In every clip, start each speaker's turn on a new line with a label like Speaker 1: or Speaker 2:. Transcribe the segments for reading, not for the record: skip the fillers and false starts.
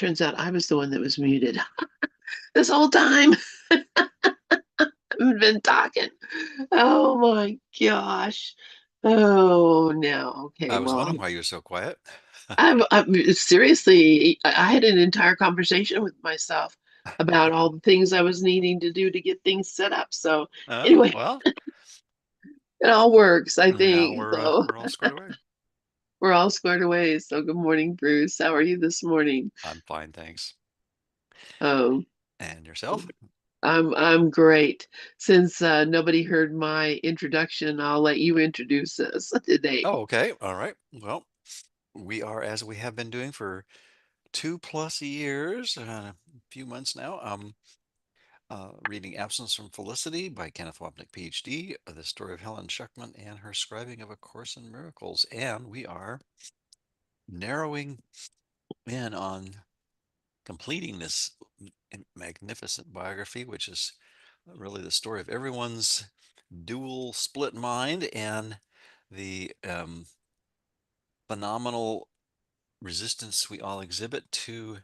Speaker 1: turns out I was the one that was muted this whole time. I've been talking. Oh my gosh. Oh no. Okay,
Speaker 2: I was
Speaker 1: well,
Speaker 2: wondering why you were so quiet.
Speaker 1: I'm seriously, I had an entire conversation with myself about all the things I was needing to do to get things set up. So
Speaker 2: Oh,
Speaker 1: anyway,
Speaker 2: well,
Speaker 1: it all works, I
Speaker 2: now
Speaker 1: think. So
Speaker 2: we're all squared away.
Speaker 1: we're all squared away. So good morning, Bruce. How are you this morning?
Speaker 2: I'm fine, thanks.
Speaker 1: Um,
Speaker 2: And yourself?
Speaker 1: I'm great. Since nobody heard my introduction, I'll let you introduce us today.
Speaker 2: Oh, okay. All right. Well, we are, as we have been doing for 2+ years, a few months now, reading Absence from Felicity by Kenneth Wapnick, PhD, the story of Helen Schuckman and her scribing of A Course in Miracles. And we are narrowing in on completing this magnificent biography, which is really the story of everyone's dual split mind and the phenomenal resistance we all exhibit to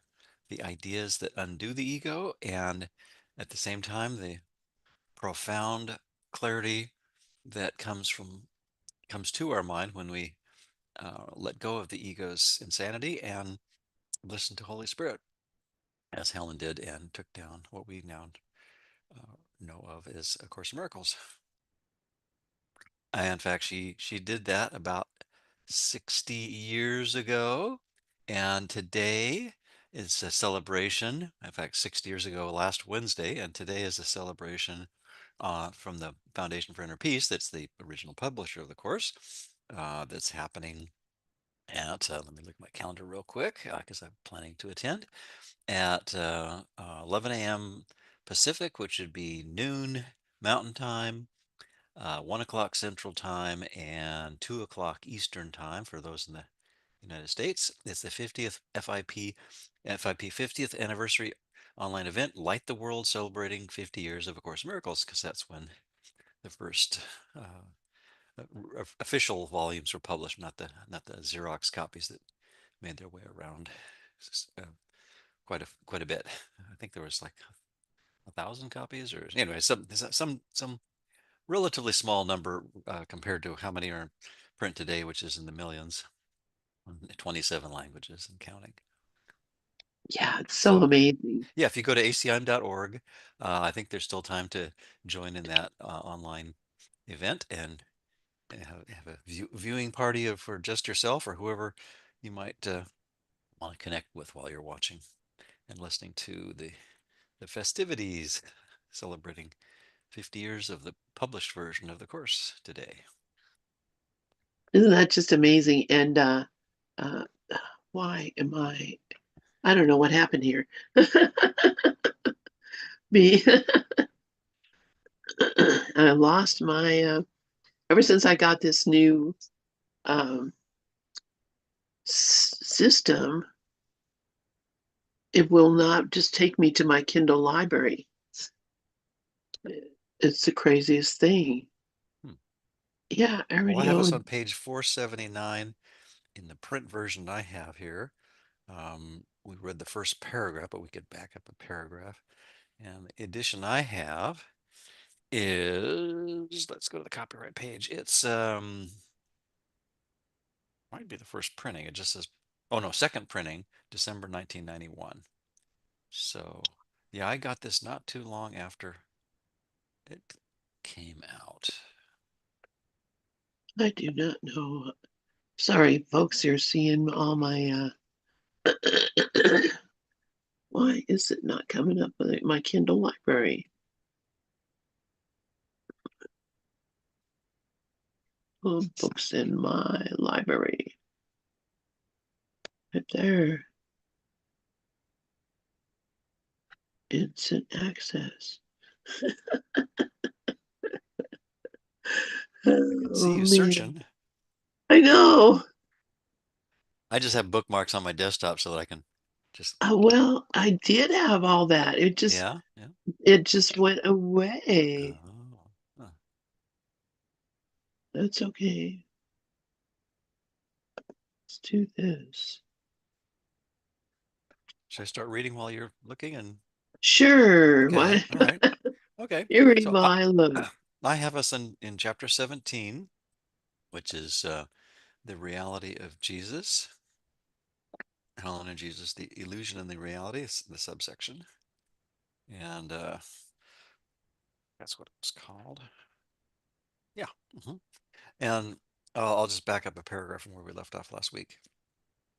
Speaker 2: the ideas that undo the ego, and at the same time, the profound clarity that comes to our mind when we let go of the ego's insanity and listen to Holy Spirit, as Helen did, and took down what we now know of as A Course in Miracles. In fact, she did that about 60 years ago, and today is a celebration. In fact, 60 years ago last Wednesday, and today is a celebration from the Foundation for Inner Peace. That's the original publisher of the course. That's happening at let me look at my calendar real quick because I'm planning to attend at 11 a.m. Pacific, which would be noon Mountain Time, 1 o'clock Central Time, and 2 o'clock Eastern Time for those in the United States. It's the 50th FIP 50th anniversary online event, Light the World, celebrating 50 years of A Course in Miracles, because that's when the first official volumes were published, not the Xerox copies that made their way around uh, quite a bit. I think there was like 1,000 copies, or anyway, some relatively small number compared to how many are in print today, which is in the millions, 27 languages and counting.
Speaker 1: Yeah, it's so
Speaker 2: So,
Speaker 1: amazing.
Speaker 2: yeah, if you go to acim.org, I think there's still time to join in that online event and have a viewing party for just yourself or whoever you might want to connect with while you're watching and listening to the festivities celebrating 50 years of the published version of the course today.
Speaker 1: Isn't that just amazing? And uh, why am I don't know what happened here. Me, I lost my, ever since I got this new um, system, it will not just take me to my Kindle library. It's the craziest thing.
Speaker 2: Hmm.
Speaker 1: Yeah, I
Speaker 2: Well, I
Speaker 1: already
Speaker 2: have us
Speaker 1: own.
Speaker 2: on page 479 in the print version I have here. We read the first paragraph, but we could back up a paragraph. And the edition I have is, let's go to the copyright page. It's might be the first printing. It just says, oh no, second printing, December 1991. So yeah, I got this not too long after it came out.
Speaker 1: I do not know. Sorry, folks, you're seeing all my. Why is it not coming up with my Kindle library? Books in my library. Right there. Instant access.
Speaker 2: I can see
Speaker 1: Oh
Speaker 2: you
Speaker 1: man.
Speaker 2: searching.
Speaker 1: I know.
Speaker 2: I just have bookmarks on my desktop so that I can just,
Speaker 1: Well, I did have all that.
Speaker 2: yeah, yeah.
Speaker 1: It just went away.
Speaker 2: Oh, huh.
Speaker 1: That's okay. Let's do this.
Speaker 2: should I start reading while you're looking? And
Speaker 1: Sure.
Speaker 2: okay,
Speaker 1: Why?
Speaker 2: all right, okay.
Speaker 1: You read
Speaker 2: So
Speaker 1: while I look.
Speaker 2: I have us in chapter 17, which is the reality of Jesus. Helen and Jesus, the illusion and the reality is the subsection, and that's what it's called. Yeah. And I'll just back up a paragraph from where we left off last week.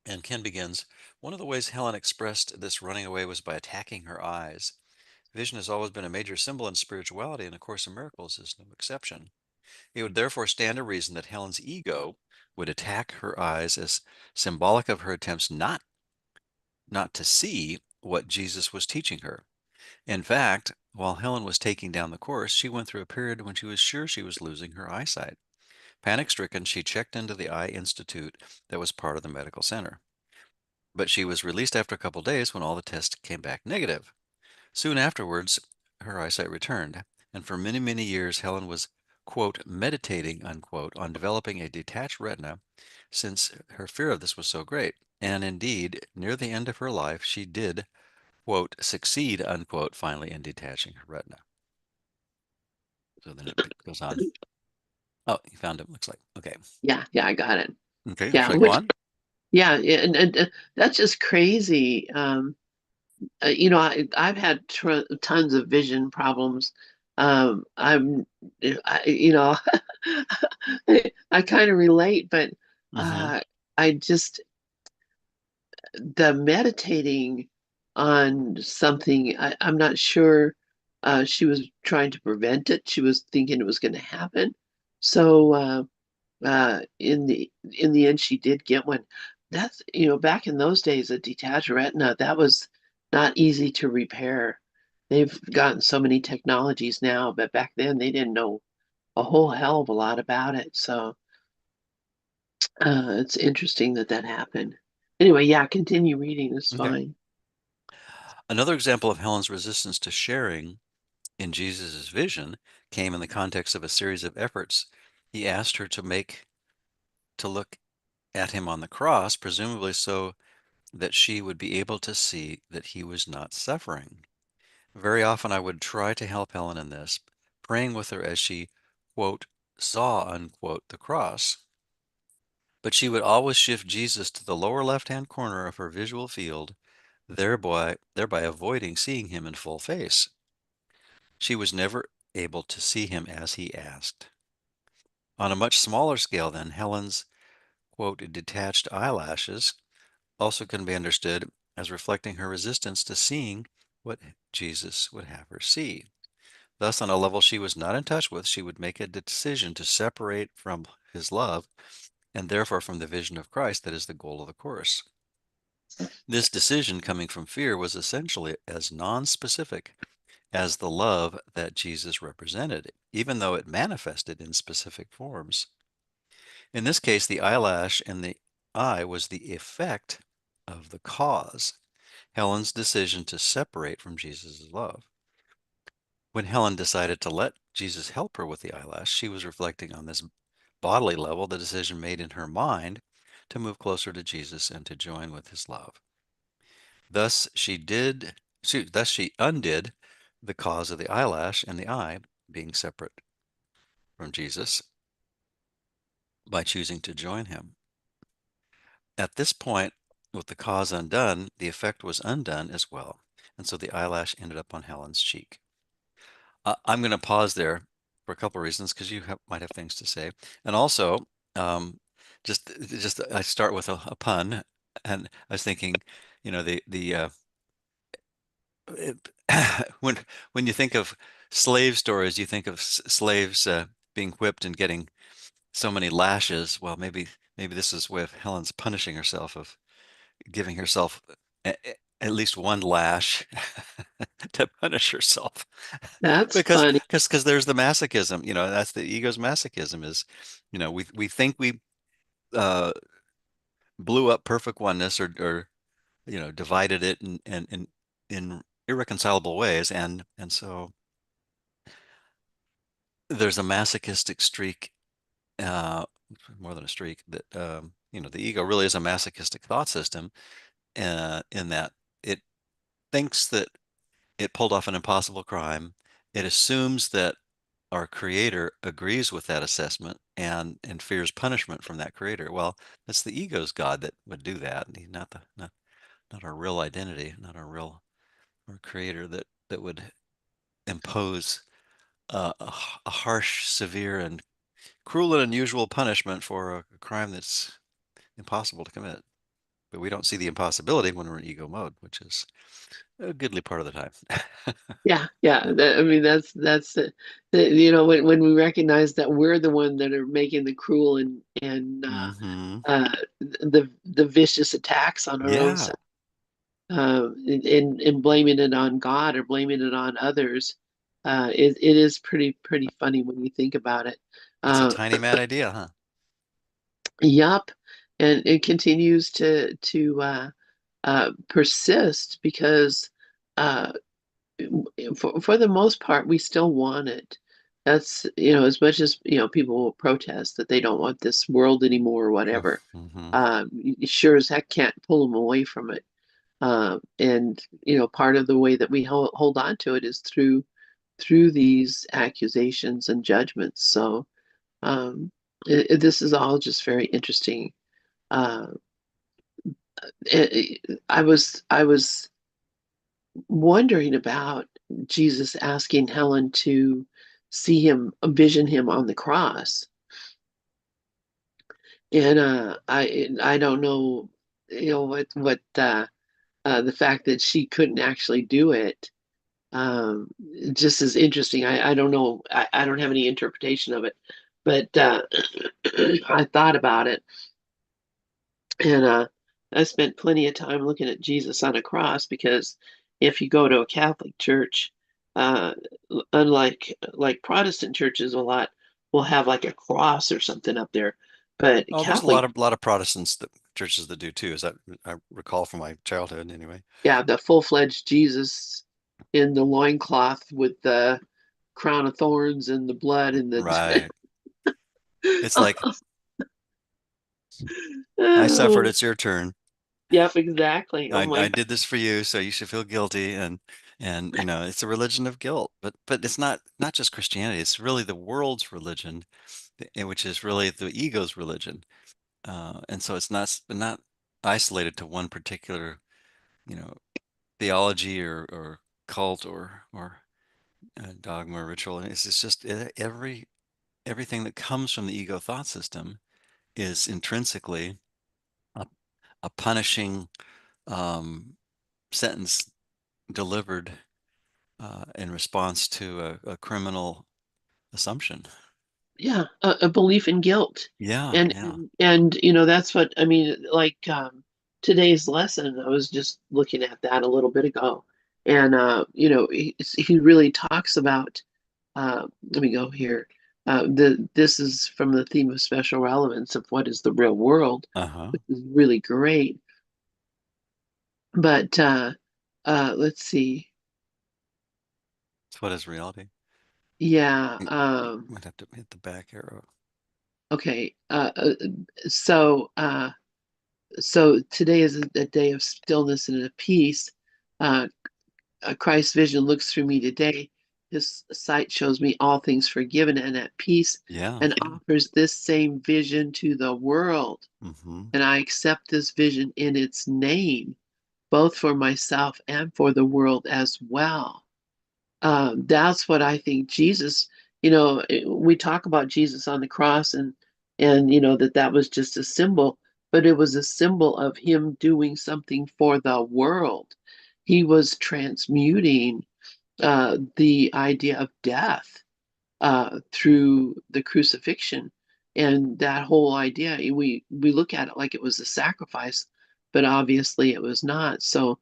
Speaker 2: And Ken begins, one of the ways Helen expressed this running away was by attacking her eyes. Vision has always been a major symbol in spirituality, and A Course in Miracles is no exception. It would therefore stand to reason that Helen's ego would attack her eyes as symbolic of her attempts not to see what Jesus was teaching her. In fact, while Helen was taking down the course, she went through a period when she was sure she was losing her eyesight. Panic-stricken, she checked into the eye institute that was part of the medical center. But she was released after a couple days when all the tests came back negative. Soon afterwards, her eyesight returned, and for many, many years, Helen was, quote, meditating, unquote, on developing a detached retina since her fear of this was so great. And indeed, near the end of her life, she did, quote, succeed, unquote, finally in detaching her retina. So then it goes on. Oh, you found it, looks like. Okay.
Speaker 1: Yeah, yeah, I got it.
Speaker 2: Okay,
Speaker 1: Yeah,
Speaker 2: should I go
Speaker 1: which
Speaker 2: on?
Speaker 1: yeah, yeah, and that's just crazy. I've had tons of vision problems. I'm, I, you know, I kind of relate, but
Speaker 2: Mm-hmm.
Speaker 1: uh, I just the meditating on something. I'm not sure. She was trying to prevent it. She was thinking it was going to happen. So in the end, she did get one. That's back in those days, a detached retina that was not easy to repair. They've gotten so many technologies now, but back then they didn't know a whole hell of a lot about it. So it's interesting that that happened. Anyway, yeah, continue reading. It's
Speaker 2: Okay.
Speaker 1: fine.
Speaker 2: Another example of Helen's resistance to sharing in Jesus' vision came in the context of a series of efforts he asked her to look at him on the cross, presumably so that she would be able to see that he was not suffering. Very often I would try to help Helen in this, praying with her as she, quote, saw, unquote, the cross. But she would always shift Jesus to the lower left-hand corner of her visual field, thereby avoiding seeing him in full face. She was never able to see him as he asked. On a much smaller scale, then, Helen's, quote, detached eyelashes also can be understood as reflecting her resistance to seeing what Jesus would have her see. Thus, on a level she was not in touch with, she would make a decision to separate from his love and therefore from the vision of Christ that is the goal of the Course. This decision, coming from fear, was essentially as non-specific as the love that Jesus represented, even though it manifested in specific forms. In this case, the eyelash and the eye was the effect of the cause, Helen's decision to separate from Jesus' love. When Helen decided to let Jesus help her with the eyelash, she was reflecting on this bodily level, the decision made in her mind to move closer to Jesus and to join with his love. Thus she undid the cause of the eyelash and the eye being separate from Jesus by choosing to join him. At this point, with the cause undone, the effect was undone as well, and so the eyelash ended up on Helen's cheek. I'm going to pause there for a couple of reasons because might have things to say, and also um, just I start with a pun, and I was thinking, the it, when you think of slave stories, you think of slaves being whipped and getting so many lashes. Well, maybe this is with Helen's punishing herself of giving herself at least one lash to punish herself
Speaker 1: That's
Speaker 2: because
Speaker 1: funny.
Speaker 2: there's the masochism, that's the ego's masochism is, we think we uh, blew up perfect oneness or divided it in irreconcilable ways, and so there's a masochistic streak, uh, more than a streak, that the ego really is a masochistic thought system, in that it thinks that it pulled off an impossible crime. It assumes that our creator agrees with that assessment and fears punishment from that creator. Well, that's the ego's God that would do that. He's not our real identity, not our creator that would impose a harsh, severe, and cruel and unusual punishment for a crime that's impossible to commit. But we don't see the impossibility when we're in ego mode, which is a goodly part of the time.
Speaker 1: Yeah, yeah. I mean, that's when we recognize that we're the one that are making the cruel and
Speaker 2: Hmm.
Speaker 1: the vicious attacks on our own
Speaker 2: Yeah,
Speaker 1: self, and blaming it on God or blaming it on others. It is pretty funny when you think about it.
Speaker 2: it's a
Speaker 1: Uh,
Speaker 2: tiny mad idea, huh?
Speaker 1: yup, and it continues to persist because. Uh, for the most part, we still want it. That's, as much as, people will protest that they don't want this world anymore or whatever.
Speaker 2: Mm-hmm.
Speaker 1: You sure as heck can't pull them away from it. And, part of the way that we hold on to it is through these accusations and judgments. So, this is all just very interesting. Uh, I was wondering about Jesus asking Helen to see him, vision him on the cross. And I don't know, what the fact that she couldn't actually do it just is interesting. I don't know. I don't have any interpretation of it, but I thought about it. And I spent plenty of time looking at Jesus on a cross because if you go to a Catholic church, uh, unlike like Protestant churches, a lot will have like a cross or something up there. But
Speaker 2: Oh, there's a
Speaker 1: Catholic,
Speaker 2: lot of Protestants that churches that do too, as I recall from my childhood anyway.
Speaker 1: yeah, the full-fledged Jesus in the loincloth with the crown of thorns and the blood and the
Speaker 2: Right. It's like I suffered,
Speaker 1: oh,
Speaker 2: it's your turn.
Speaker 1: yep, exactly. Oh my
Speaker 2: I
Speaker 1: God.
Speaker 2: did this for you, so you should feel guilty and it's a religion of guilt. But it's not just Christianity, it's really the world's religion, which is really the ego's religion. And so it's not isolated to one particular, you know, theology or cult or dogma or ritual. It's just everything that comes from the ego thought system is intrinsically a, a punishing um, sentence delivered in response to a criminal assumption.
Speaker 1: Yeah, a belief in guilt.
Speaker 2: Yeah,
Speaker 1: And,
Speaker 2: yeah.
Speaker 1: and that's what I mean, like today's lesson, I was just looking at that a little bit ago. And he really talks about let me go here. This is from the theme of special relevance of what is the real world,
Speaker 2: Uh-huh.
Speaker 1: which is really great. But let's see.
Speaker 2: That's what is reality.
Speaker 1: Yeah,
Speaker 2: You might have to hit the back arrow.
Speaker 1: okay. So today is a day of stillness and of peace. Uh, Christ's vision looks through me today. His sight shows me all things forgiven and at peace,
Speaker 2: Yeah.
Speaker 1: and offers this same vision to the world.
Speaker 2: Mm-hmm.
Speaker 1: And I accept this vision in its name, both for myself and for the world as well. That's what I think Jesus, we talk about Jesus on the cross and that was just a symbol, but it was a symbol of him doing something for the world. He was transmuting the idea of death through the crucifixion, and that whole idea we look at it like it was a sacrifice, but obviously it was not. So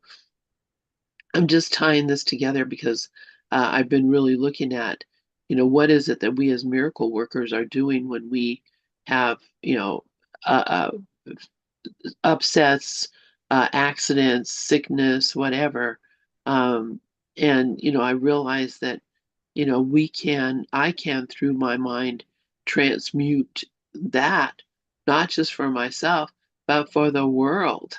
Speaker 1: I'm just tying this together because I've been really looking at, what is it that we as miracle workers are doing when we have, uh, upsets, accidents, sickness, whatever. Um, and, I realize that, I can, through my mind, transmute that, not just for myself, but for the world.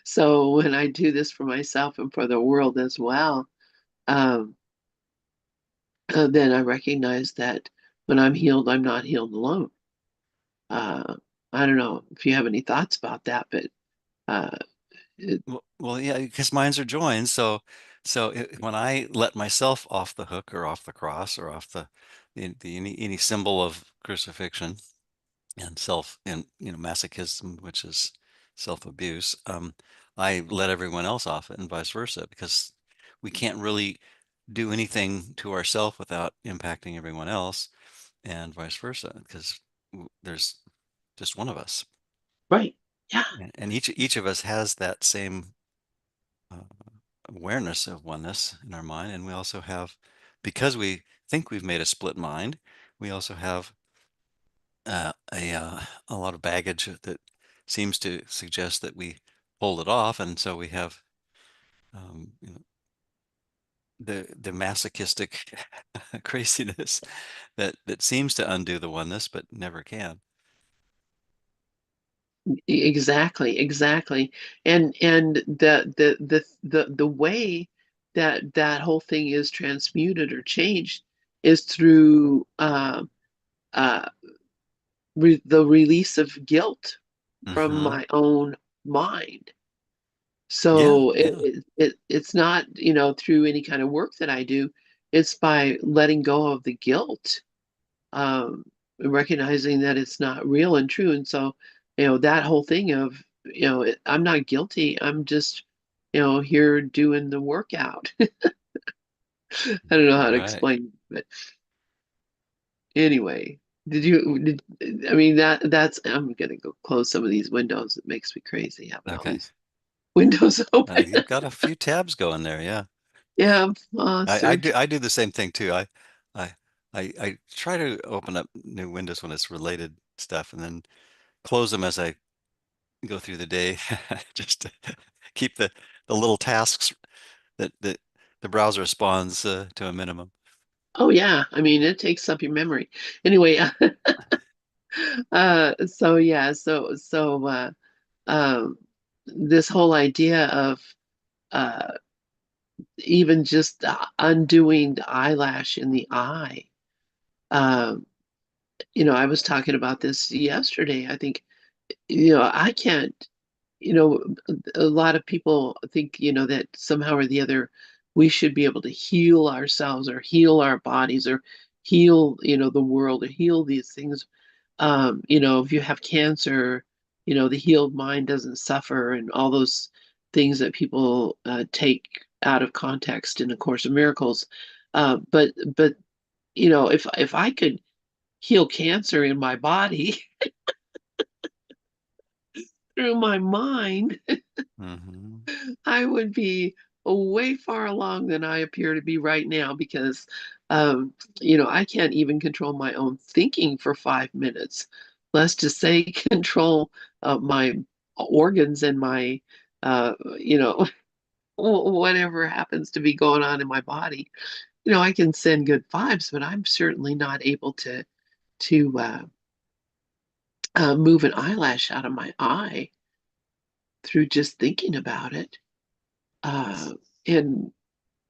Speaker 1: So when I do this for myself and for the world as well, um, then I recognize that when I'm healed, I'm not healed alone. Uh, I don't know if you have any thoughts about that, but uh, it,
Speaker 2: Well, yeah, because minds are joined. When I let myself off the hook or off the cross or off the any symbol of crucifixion and self and masochism, which is self-abuse, I let everyone else off it and vice versa because we can't really do anything to ourselves without impacting everyone else and vice versa because there's just one of us.
Speaker 1: right. Yeah,
Speaker 2: And each of us has that same uh, awareness of oneness in our mind, and we also have, because we think we've made a split mind, we also have a lot of baggage that seems to suggest that we pulled it off, and so we have you know, the masochistic craziness that seems to undo the oneness but never can.
Speaker 1: exactly, exactly. And the way that that whole thing is transmuted or changed is through uh, the release of guilt from
Speaker 2: Hmm.
Speaker 1: my own mind.
Speaker 2: Yeah,
Speaker 1: So
Speaker 2: yeah.
Speaker 1: it's not, through any kind of work that I do. It's by letting go of the guilt, recognizing that it's not real and true. And so, that whole thing of, I'm not guilty. I'm just, here doing the workout. I don't know how to
Speaker 2: Right.
Speaker 1: explain, but anyway, I mean, that's, I'm gonna go close some of these windows. It makes me crazy having all
Speaker 2: Okay.
Speaker 1: these windows open.
Speaker 2: You've got a few tabs going there. Yeah.
Speaker 1: Yeah,
Speaker 2: I do
Speaker 1: search.
Speaker 2: I do the same thing too. I I try to open up new windows when it's related stuff and then close them as I go through the day just to keep the little tasks that the browser spawns to a minimum.
Speaker 1: Oh yeah, I mean, it takes up your memory. Anyway, so yeah, um, this whole idea of uh, even just undoing the eyelash in the eye. Um, I was talking about this yesterday. I think, I can't, a lot of people think, that somehow or the other we should be able to heal ourselves or heal our bodies or heal, the world or heal these things. If you have cancer, the healed mind doesn't suffer and all those things that people take out of context in A Course of Miracles. But if I could heal cancer in my body through my mind,
Speaker 2: Hmm.
Speaker 1: I would be way far along than I appear to be right now because, um, I can't even control my own thinking for 5 minutes. Let's just say control my organs and my, whatever happens to be going on in my body. I can send good vibes, but I'm certainly not able to move an eyelash out of my eye through just thinking about it. And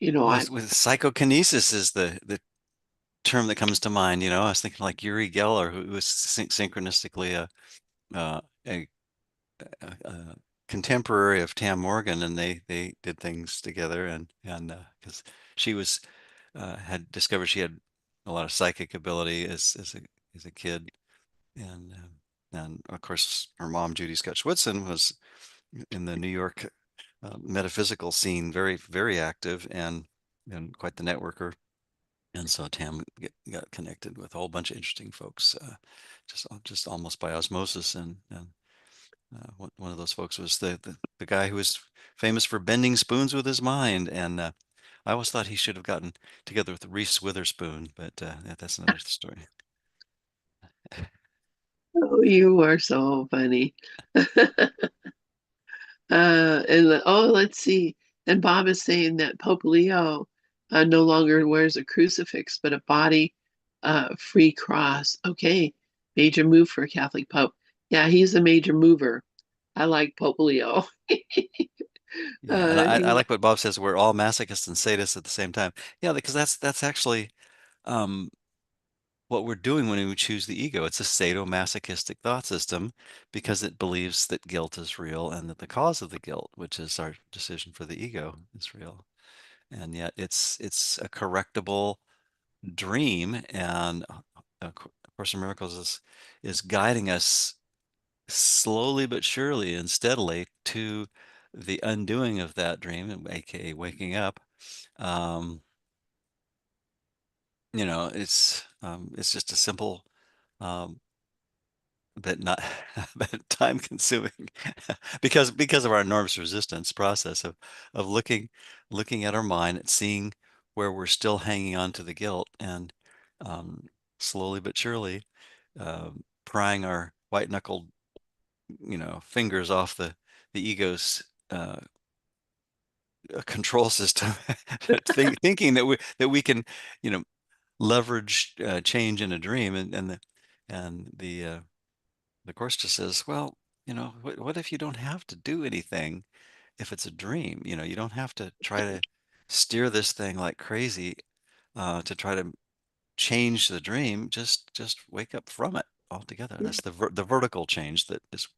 Speaker 1: I
Speaker 2: With psychokinesis is the term that comes to mind. I was thinking like Uri Geller, who was synchronistically uh, a, a contemporary of Tam Morgan, and they did things together, and because she was had discovered she had a lot of psychic ability as a kid, and of course her mom Judy Scott Schwitzen was in the New York metaphysical scene, very very active and quite the networker. And so Tam got connected with a whole bunch of interesting folks, just almost by osmosis. And one of those folks was the guy who was famous for bending spoons with his mind. And I always thought he should have gotten together with Reese Witherspoon, but that's another story.
Speaker 1: Oh, you are so funny. Let's see. And Bob is saying that Pope Leo no longer wears a crucifix, but a body free cross. Okay, major move for a Catholic Pope. Yeah, he's a major mover. I like Pope Leo.
Speaker 2: Yeah, and I
Speaker 1: He,
Speaker 2: like what Bob says, we're all masochists and sadists at the same time. Yeah, because that's actually um, what we're doing when we choose the ego. It's a sadomasochistic thought system because it believes that guilt is real and that the cause of the guilt, which is our decision for the ego, is real. And yet it's a correctable dream, and Course in Miracles is guiding us slowly but surely and steadily to the undoing of that dream, aka waking up. Um, it's just a simple, um, but not but time consuming because of our enormous resistance process of looking at our mind and seeing where we're still hanging on to the guilt, and um, slowly but surely prying our white knuckled fingers off the ego's control system, thinking that we can you know leverage change in a dream, and the course just says, well, what if you don't have to do anything if it's a dream? You don't have to try to steer this thing like crazy to try to change the dream. Just wake up from it altogether. That's the vertical change that is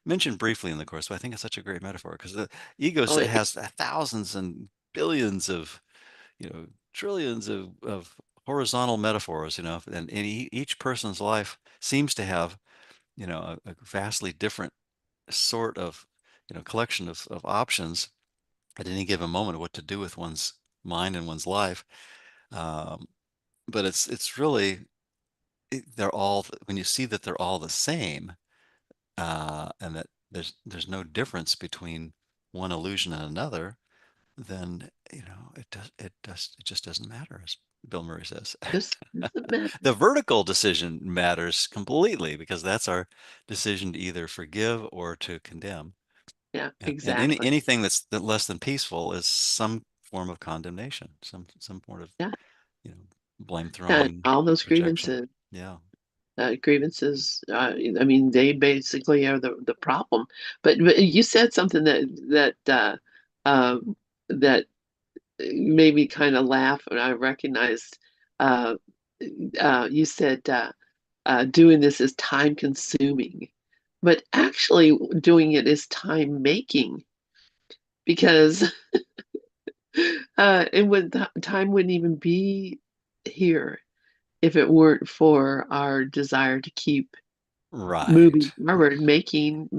Speaker 2: mentioned briefly in the course, but I think it's such a great metaphor because the ego
Speaker 1: oh,
Speaker 2: has thousands and billions of, trillions of horizontal metaphors, and each person's life seems to have, a vastly different sort of, collection of options at any given moment of what to do with one's mind and one's life. Um, but it's really, they're all, when you see that they're all the same, and that there's no difference between one illusion and another, then it just doesn't matter, as Bill Murray says.
Speaker 1: just doesn't matter.
Speaker 2: The vertical decision matters completely because that's our decision to either forgive or to condemn.
Speaker 1: Yeah,
Speaker 2: And
Speaker 1: exactly.
Speaker 2: anything that's less than peaceful is some form of condemnation, some form of,
Speaker 1: Yeah,
Speaker 2: you know, blame
Speaker 1: and
Speaker 2: throwing,
Speaker 1: all those
Speaker 2: projection.
Speaker 1: grievances,
Speaker 2: Yeah.
Speaker 1: I mean, they basically are the problem. But you said something um, that made me kind of laugh, and I recognized. Uh, you said doing this is time consuming, but actually doing it is time making because time wouldn't even be here if it weren't for our desire to keep moving
Speaker 2: Right.
Speaker 1: forward, making.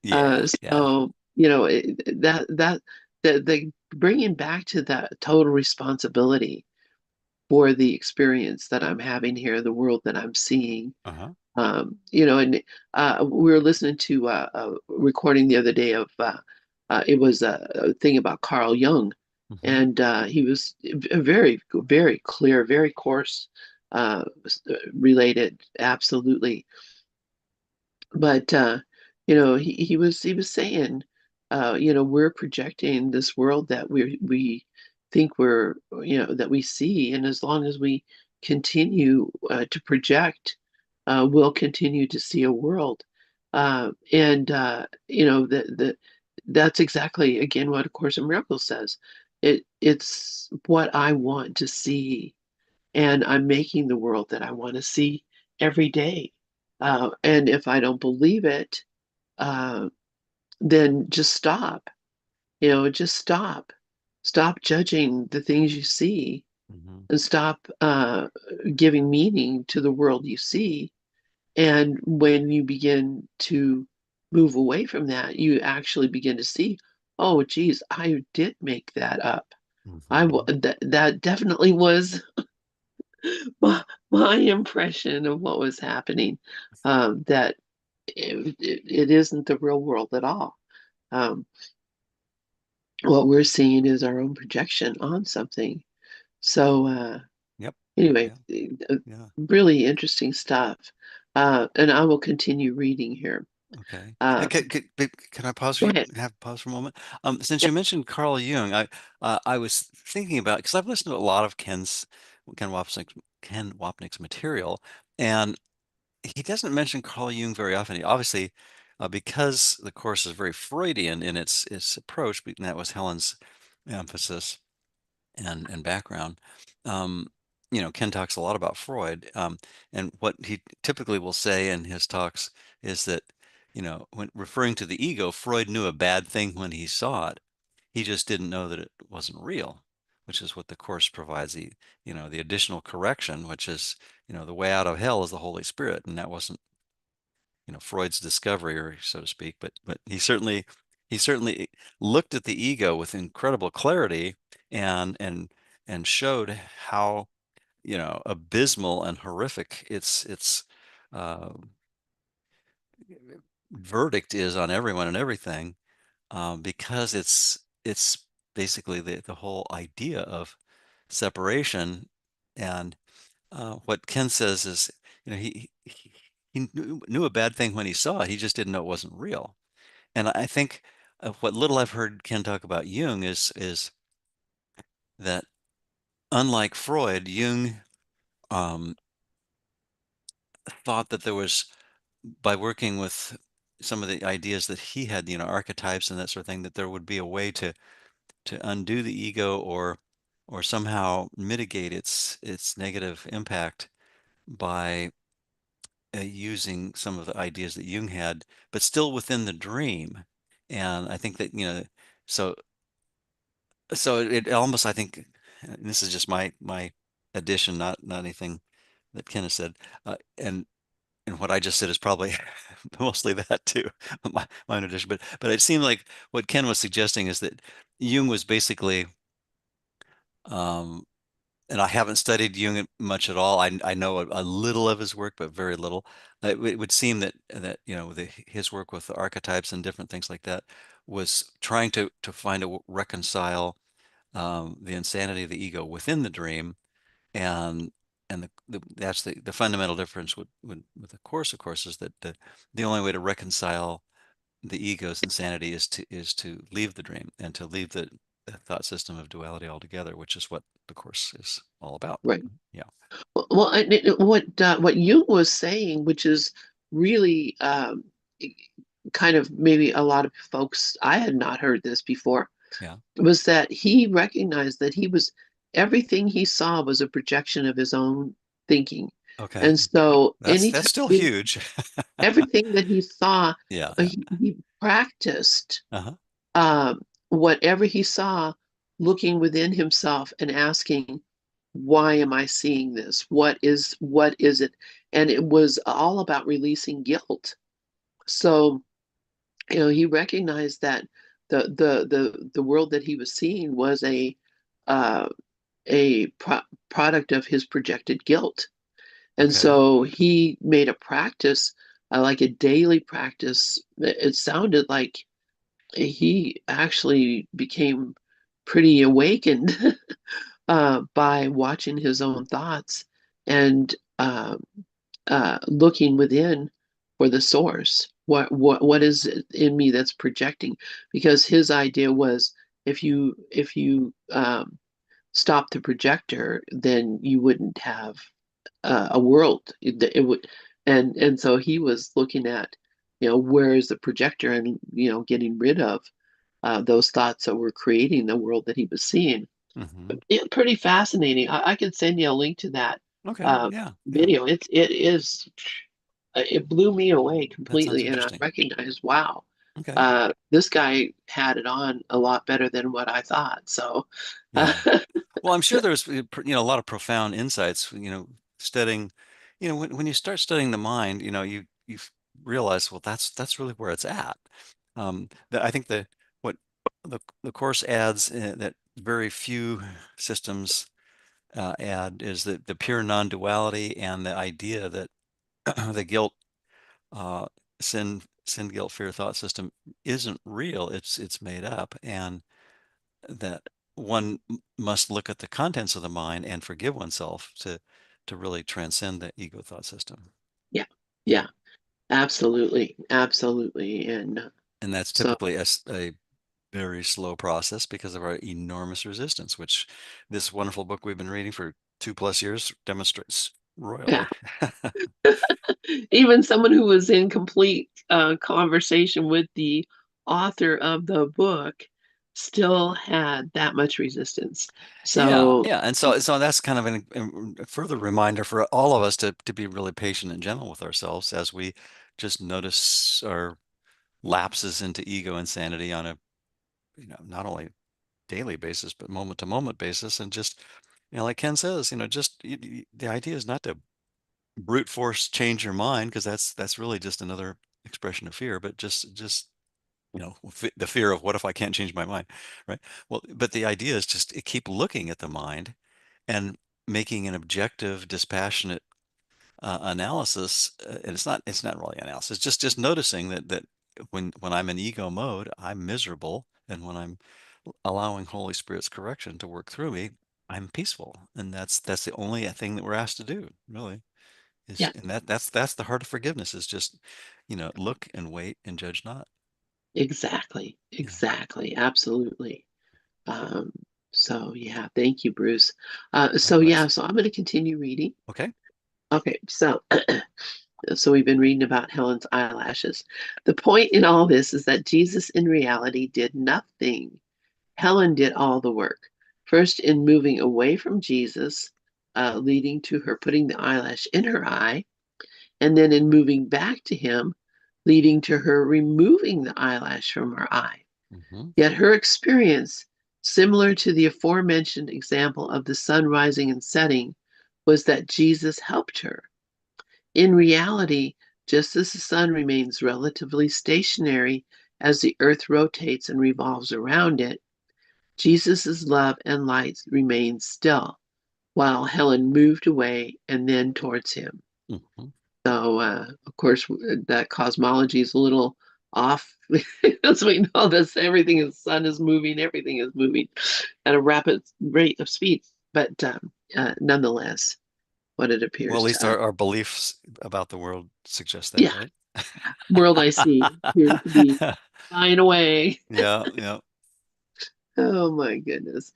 Speaker 2: Yeah. Yeah.
Speaker 1: So the bringing back to that total responsibility for the experience that I'm having here, the world that I'm seeing.
Speaker 2: Uh-huh.
Speaker 1: And we were listening to a recording the other day of it was a thing about Carl Jung,
Speaker 2: Hmm.
Speaker 1: and he was very, very clear, very coarse, related, absolutely. But he was saying, we're projecting this world that we think that we see, and as long as we continue to project, we'll continue to see a world. And that's exactly again what A Course in Miracles says. It's what I want to see, and I'm making the world that I want to see every day. And if I don't believe it, uh, then just stop. Just stop. Stop judging the things you see,
Speaker 2: Hmm.
Speaker 1: and stop giving meaning to the world you see. And when you begin to move away from that, you actually begin to see, oh, geez, I did make that up.
Speaker 2: Hmm.
Speaker 1: That definitely was my impression of what was happening. That it isn't the real world at all. Um, what we're seeing is our own projection on something. So
Speaker 2: Yep.
Speaker 1: anyway,
Speaker 2: Yeah. Yeah.
Speaker 1: really interesting stuff. And I will continue reading here.
Speaker 2: Okay.
Speaker 1: Uh,
Speaker 2: Can I pause for
Speaker 1: Go
Speaker 2: you?
Speaker 1: ahead.
Speaker 2: Have pause for a moment. Since
Speaker 1: Yeah.
Speaker 2: you mentioned Carl Jung, I was thinking about, because I've listened to a lot of Ken Wapnick's material, and he doesn't mention Carl Jung very often. Obviously, because the course is very Freudian in its approach, and that was Helen's emphasis and background. Um, Ken talks a lot about Freud, and what he typically will say in his talks is that, when referring to the ego, Freud knew a bad thing when he saw it. He just didn't know that it wasn't real, which is what the course provides. The additional correction, which is, the way out of hell is the Holy Spirit, and that wasn't, Freud's discovery, or so to speak, but he certainly looked at the ego with incredible clarity and showed how, abysmal and horrific its uh, verdict is on everyone and everything, because it's basically the whole idea of separation. And what Ken says is, he knew a bad thing when he saw it. He just didn't know it wasn't real. And I think what little I've heard Ken talk about Jung is that, unlike Freud, Jung um, thought that there was, by working with some of the ideas that he had, archetypes and that sort of thing, that there would be a way to undo the ego, or somehow mitigate its negative impact by using some of the ideas that Jung had, but still within the dream. And I think that, so it almost, I think, and this is just my addition, not anything that Ken has said, and what I just said is probably mostly that too, my own addition. But it seemed like what Ken was suggesting is that Jung was basically, um, and I haven't studied Jung much at all. I know a little of his work, but very little. It would seem that his work with the archetypes and different things like that was trying to find a reconcile the insanity of the ego within the dream, and that's the fundamental difference with the course, of course, is that the only way to reconcile the ego's insanity is to leave the dream and to leave the thought system of duality altogether, which is what the course is all about.
Speaker 1: Right.
Speaker 2: Yeah.
Speaker 1: Well, what Jung was saying, which is really kind of maybe a lot of folks, I had not heard this before,
Speaker 2: Yeah.
Speaker 1: was that he recognized that he was everything he saw was a projection of his own thinking.
Speaker 2: Okay.
Speaker 1: And so
Speaker 2: That's still huge.
Speaker 1: everything that he saw,
Speaker 2: Yeah. Yeah.
Speaker 1: he practiced
Speaker 2: Uh-huh.
Speaker 1: whatever he saw, looking within himself and asking, why am I seeing this? What is it? And it was all about releasing guilt. So, he recognized that the world that he was seeing was uh, a product of his projected guilt. And
Speaker 2: Okay.
Speaker 1: so he made a practice, like a daily practice. It sounded like he actually became pretty awakened by watching his own thoughts and looking within for the source. What is it in me that's projecting? Because his idea was, if you stop the projector, then you wouldn't have a world. It would, and so he was looking at, where is the projector, and getting rid of those thoughts that were creating the world that he was seeing.
Speaker 2: Hmm.
Speaker 1: Pretty fascinating. I could send you a link to that
Speaker 2: Okay.
Speaker 1: uh,
Speaker 2: Yeah. Yeah.
Speaker 1: video. It blew me away
Speaker 2: That sounds
Speaker 1: completely, and I
Speaker 2: interesting.
Speaker 1: recognized, wow,
Speaker 2: Okay.
Speaker 1: this guy had it on a lot better than what I thought. So, uh,
Speaker 2: Yeah. Well, I'm sure there's, a lot of profound insights, studying, when you start studying the mind, you realize, well, that's really where it's at. I think what the course adds, that very few systems add, is the pure non-duality, and the idea that the guilt, uh, sin, guilt, fear thought system isn't real. It's made up, and that one must look at the contents of the mind and forgive oneself to really transcend the ego thought system.
Speaker 1: yeah,
Speaker 2: Yeah.
Speaker 1: yeah, absolutely, absolutely, and
Speaker 2: And that's
Speaker 1: so
Speaker 2: typically a very slow process because of our enormous resistance, which this wonderful book we've been reading for 2+ years demonstrates.
Speaker 1: Yeah.
Speaker 2: royally.
Speaker 1: Even someone who was in complete conversation with the author of the book still had that much resistance.
Speaker 2: Yeah,
Speaker 1: So,
Speaker 2: yeah, and so that's kind of a further reminder for all of us to be really patient and gentle with ourselves as we just notice our lapses into ego insanity on a not only daily basis but moment to moment basis, and just like Ken says, just the idea is not to brute force change your mind, because that's really just another expression of fear, but just the fear of, what if I can't change my mind, right? Well, but the idea is just to keep looking at the mind and making an objective, dispassionate analysis. And it's not really analysis. Just noticing that when I'm in ego mode, I'm miserable, and when I'm allowing Holy Spirit's correction to work through me, I'm peaceful. And that's the only thing that we're asked to do, really.
Speaker 1: yeah,
Speaker 2: And that's the heart of forgiveness, is just look and wait and judge not.
Speaker 1: exactly.
Speaker 2: Yeah,
Speaker 1: Exactly. Absolutely. Um, so, yeah, thank you, Bruce.
Speaker 2: likewise.
Speaker 1: So I'm going to continue reading.
Speaker 2: Okay.
Speaker 1: Okay, so we've been reading about Helen's eyelashes. The point in all this is that Jesus in reality did nothing. Helen did all the work. First, in moving away from Jesus, leading to her putting the eyelash in her eye, and then in moving back to him, leading to her removing the eyelash from her eye.
Speaker 2: Hmm.
Speaker 1: Yet her experience, similar to the aforementioned example of the sun rising and setting, was that Jesus helped her. In reality, just as the sun remains relatively stationary as the earth rotates and revolves around it, Jesus' love and light remained still, while Helen moved away and then towards him.
Speaker 2: Hmm.
Speaker 1: So, of course, that cosmology is a little off as we know this. Everything is sun is moving, everything is moving at a rapid rate of speed. But nonetheless, what it
Speaker 2: Well, at
Speaker 1: appears
Speaker 2: least
Speaker 1: to us,
Speaker 2: our beliefs about the world suggest that,
Speaker 1: yeah,
Speaker 2: right?
Speaker 1: world I see appears to be dying away.
Speaker 2: Yeah, yeah.
Speaker 1: Oh my goodness.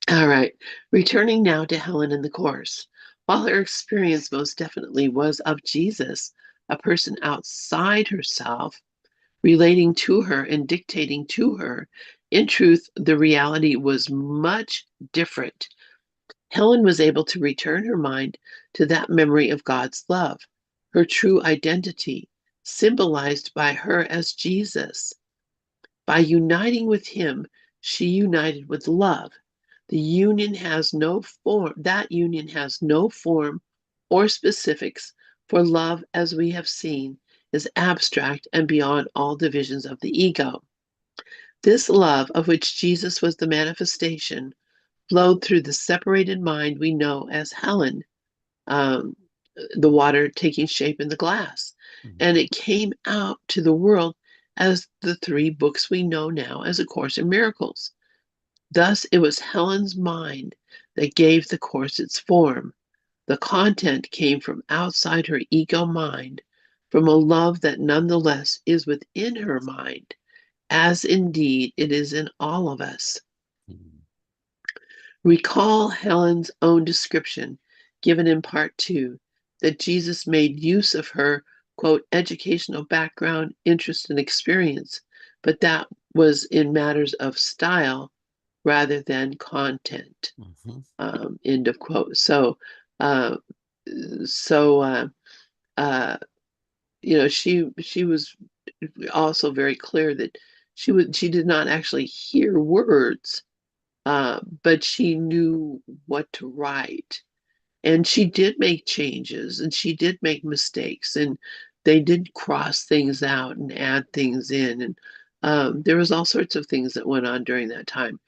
Speaker 1: All right. Returning now to Helen in the Course. While her experience most definitely was of Jesus, a person outside herself, relating to her and dictating to her, in truth, the reality was much different. Helen was able to return her mind to that memory of God's love, her true identity, symbolized by her as Jesus. By uniting with him, she united with love. The union has no form, that union has no form or specifics, for love, as we have seen, is abstract and beyond all divisions of the ego. This love, of which Jesus was the manifestation, flowed through the separated mind we know as Helen, um, the water taking shape in the glass.
Speaker 2: Mhm.
Speaker 1: And it came out to the world as the three books we know now as A Course in Miracles. Thus, it was Helen's mind that gave the Course its form. The content came from outside her ego mind, from a love that nonetheless is within her mind, as indeed it is in all of us.
Speaker 2: Mhm.
Speaker 1: Recall Helen's own description, given in part two, that Jesus made use of her, quote, educational background, interest, and experience, but that was in matters of style rather than content,
Speaker 2: Mhm.
Speaker 1: end of quote. Uh, so, uh, uh, she was also very clear that she did not actually hear words, but she knew what to write. And she did make changes and she did make mistakes and they did cross things out and add things in. And there was all sorts of things that went on during that time.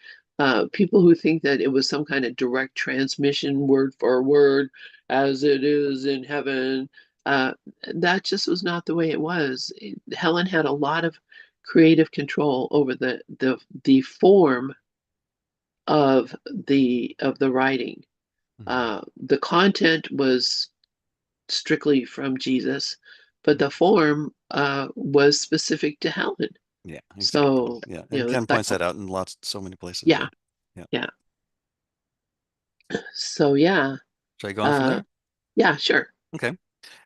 Speaker 1: People who think that it was some kind of direct transmission, word for word, as it is in heaven, uh, that just was not the way it was. Helen had a lot of creative control over the form of the writing.
Speaker 2: Mhm.
Speaker 1: The content was strictly from Jesus, but the form was specific to Helen.
Speaker 2: Yeah, exactly.
Speaker 1: So,
Speaker 2: Yeah, and
Speaker 1: it's
Speaker 2: Ken
Speaker 1: like,
Speaker 2: points that out in so many places.
Speaker 1: yeah,
Speaker 2: Right. Yeah.
Speaker 1: yeah. So, yeah.
Speaker 2: Should I go on from
Speaker 1: Uh,
Speaker 2: there?
Speaker 1: yeah, sure.
Speaker 2: Okay.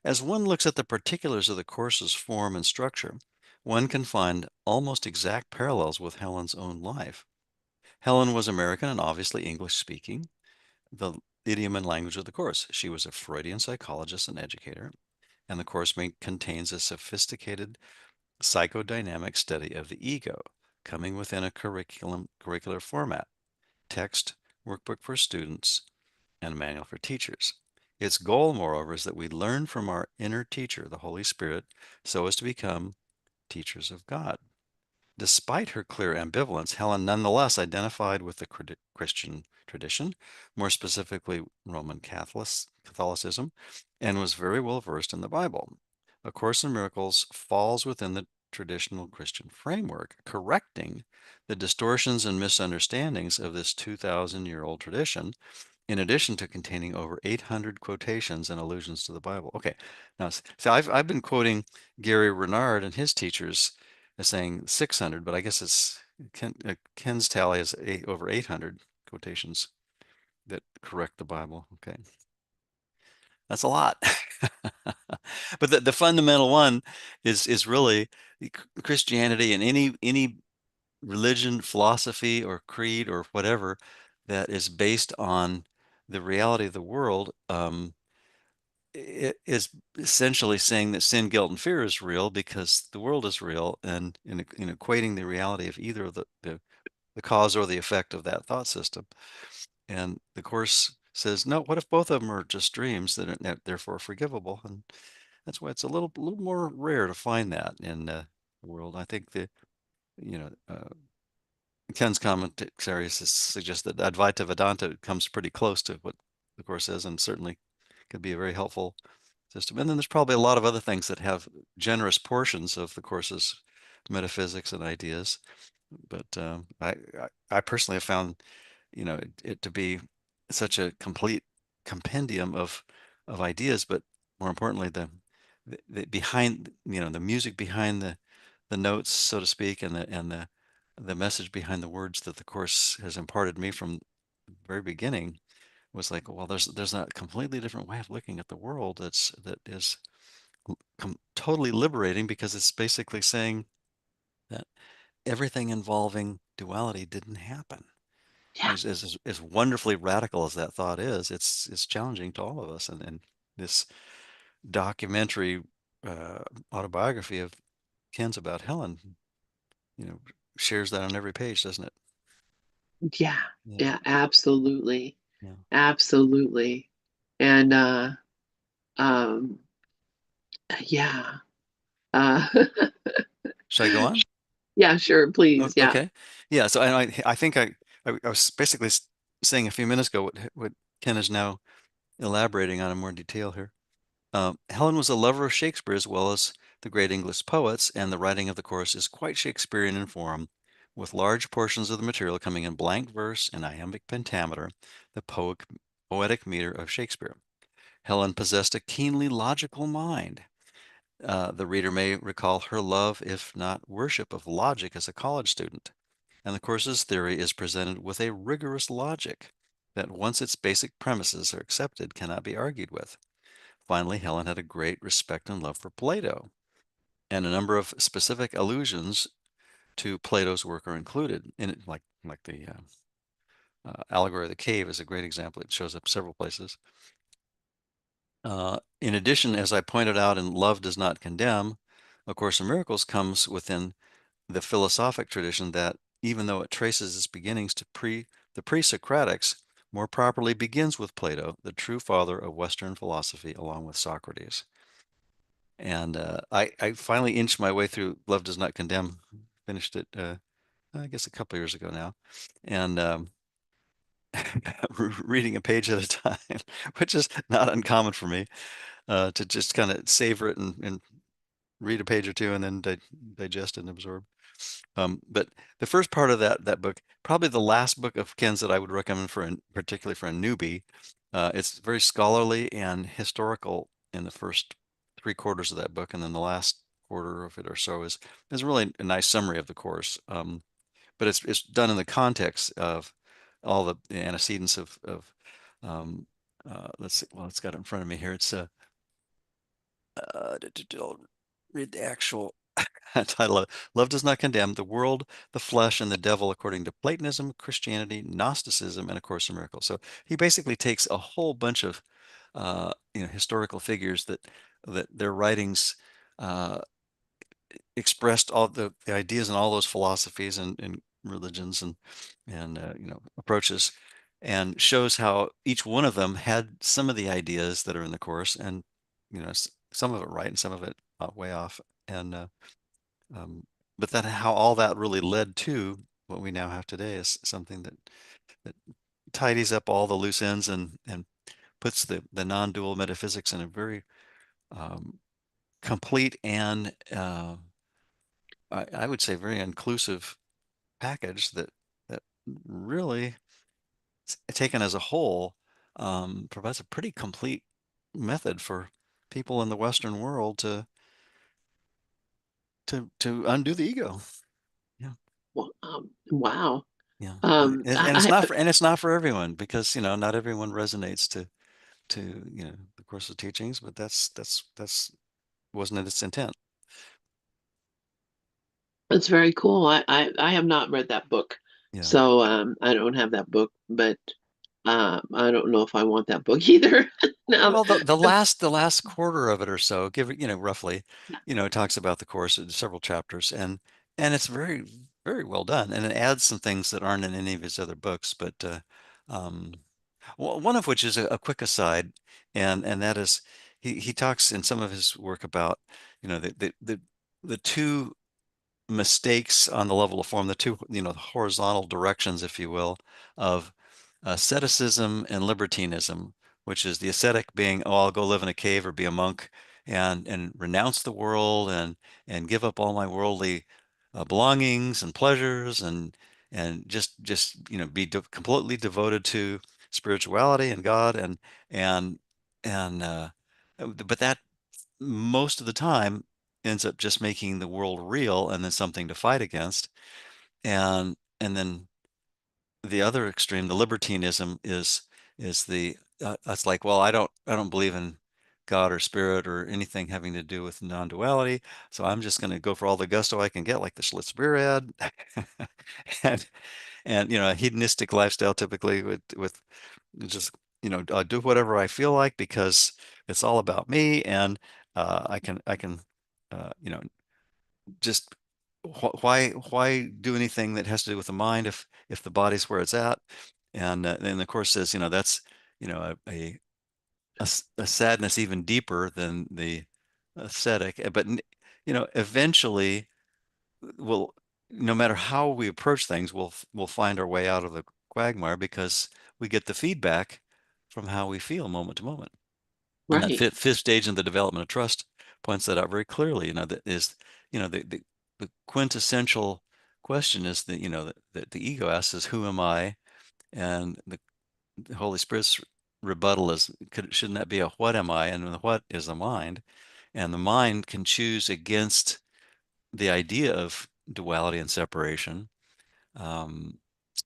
Speaker 2: As one looks at the particulars of the course's form and structure, one can find almost exact parallels with Helen's own life. Helen was American and obviously English speaking, the idiom and language of the course. She was a Freudian psychologist and educator, and the course contains a sophisticated psychodynamic study of the ego, coming within a curricular format, text, workbook for students, and manual for teachers. Its goal, moreover, is that we learn from our inner teacher, the Holy Spirit, so as to become teachers of God. Despite her clear ambivalence, Helen nonetheless identified with the Christian tradition, more specifically Roman Catholicism, and was very well versed in the Bible. A Course in Miracles falls within the traditional Christian framework, correcting the distortions and misunderstandings of this 2,000-year-old tradition, in addition to containing over 800 quotations and allusions to the Bible. Okay, now, so I've been quoting Gary Renard and his teachers as saying 600, but I guess it's Ken's tally is over 800 quotations that correct the Bible. Okay, that's a lot. But the fundamental one is really Christianity, and any religion, philosophy, or creed, or whatever that is based on the reality of the world, it is essentially saying that sin, guilt, and fear is real because the world is real, and in equating the reality of either of the cause or the effect of that thought system. And the Course says, no, what if both of them are just dreams that are therefore forgivable? And that's why it's a little more rare to find that in the world. I think you know, Ken's commentary suggests that Advaita Vedanta comes pretty close to what the Course says, and certainly could be a very helpful system. And then there's probably a lot of other things that have generous portions of the Course's metaphysics and ideas. But I personally have found, it to be such a complete compendium of ideas, but more importantly, the behind, the music behind the notes, so to speak, and the message behind the words that the Course has imparted me from the very beginning was like, well, there's a completely different way of looking at the world that is totally liberating, because it's basically saying that everything involving duality didn't happen.
Speaker 1: Yeah,
Speaker 2: As wonderfully radical as that thought is, it's challenging to all of us. And this documentary autobiography of Ken's about Helen, you know, shares that on every page, doesn't it?
Speaker 1: yeah,
Speaker 2: Yeah,
Speaker 1: yeah, absolutely,
Speaker 2: yeah.
Speaker 1: absolutely. And um, yeah, uh,
Speaker 2: Should I go on?
Speaker 1: yeah, sure, please, yeah,
Speaker 2: Okay. Yeah. So I think I was basically saying a few minutes ago what Ken is now elaborating on in more detail here. Helen was a lover of Shakespeare as well as the great English poets, and the writing of the Course is quite Shakespearean in form, with large portions of the material coming in blank verse and iambic pentameter, the poetic meter of Shakespeare. Helen possessed a keenly logical mind. The reader may recall her love, if not worship, of logic as a college student, and the Course's theory is presented with a rigorous logic that, once its basic premises are accepted, cannot be argued with. Finally, Helen had a great respect and love for Plato, and a number of specific allusions to Plato's work are included in it, like the allegory of the cave is a great example. It shows up several places. In addition, as I pointed out in Love Does Not Condemn, A Course in Miracles comes within the philosophic tradition that, even though it traces its beginnings to the pre-Socratics, more properly begins with Plato, the true father of Western philosophy, along with Socrates. And I finally inched my way through Love Does Not Condemn, finished it, I guess, a couple years ago now, and reading a page at a time, which is not uncommon for me, to just kind of savor it and read a page or two and then digest and absorb. But the first part of that book, probably the last book of Ken's that I would recommend particularly for a newbie. It's very scholarly and historical in the first three-quarters of that book, and then the last quarter of it or so is really a nice summary of the course. But it's done in the context of all the antecedents of let's see. Well, it's got it in front of me here. It's I'll read the actual title of it. Love Does Not Condemn: The World, the Flesh, and the Devil According to Platonism, Christianity, Gnosticism, and A Course in Miracles. So he basically takes a whole bunch of historical figures that their writings uh, expressed all the ideas and all those philosophies and religions and approaches, and shows how each one of them had some of the ideas that are in the course, and some of it right and some of it way off, and um, but then how all that really led to what we now have today is something that tidies up all the loose ends and puts the non-dual metaphysics in a very um, complete and I would say very inclusive package that really, taken as a whole, provides a pretty complete method for people in the Western world to undo the ego. Yeah,
Speaker 1: Well, wow.
Speaker 2: yeah, and it's
Speaker 1: I
Speaker 2: not for everyone, because not everyone resonates to the course of teachings, but that's wasn't its intent.
Speaker 1: It's very cool. I have not read that book,
Speaker 2: Yeah.
Speaker 1: so I don't have that book, but I don't know if I want that book either. Now,
Speaker 2: Well, the last quarter of it or so, give it, roughly, it talks about the course in several chapters, and it's very, very well done, and it adds some things that aren't in any of his other books. But um, one of which is a quick aside, and that is he talks in some of his work about the two mistakes on the level of form, the two, horizontal directions, if you will, of asceticism and libertinism, which is the ascetic being, oh, I'll go live in a cave or be a monk and renounce the world and give up all my worldly belongings and pleasures and just be completely devoted to spirituality and God and and but that most of the time ends up just making the world real and then something to fight against. And then the other extreme, the libertinism, is the it's like, well, I don't believe in God or spirit or anything having to do with non-duality, so I'm just going to go for all the gusto I can get, like the Schlitz beer ad, and a hedonistic lifestyle, typically with just do whatever I feel like because it's all about me, and I can just why do anything that has to do with the mind if the body's where it's at. And the course says that's a sadness even deeper than the aesthetic, but eventually we'll, no matter how we approach things, we'll find our way out of the quagmire because we get the feedback from how we feel moment to moment. And that
Speaker 1: right.
Speaker 2: fifth stage in the development of trust points that out very clearly. That is, the quintessential question is that, that the ego asks is, who am I? And the Holy Spirit's rebuttal is, shouldn't that be a what am I? And the what is the mind. And the mind can choose against the idea of duality and separation, um,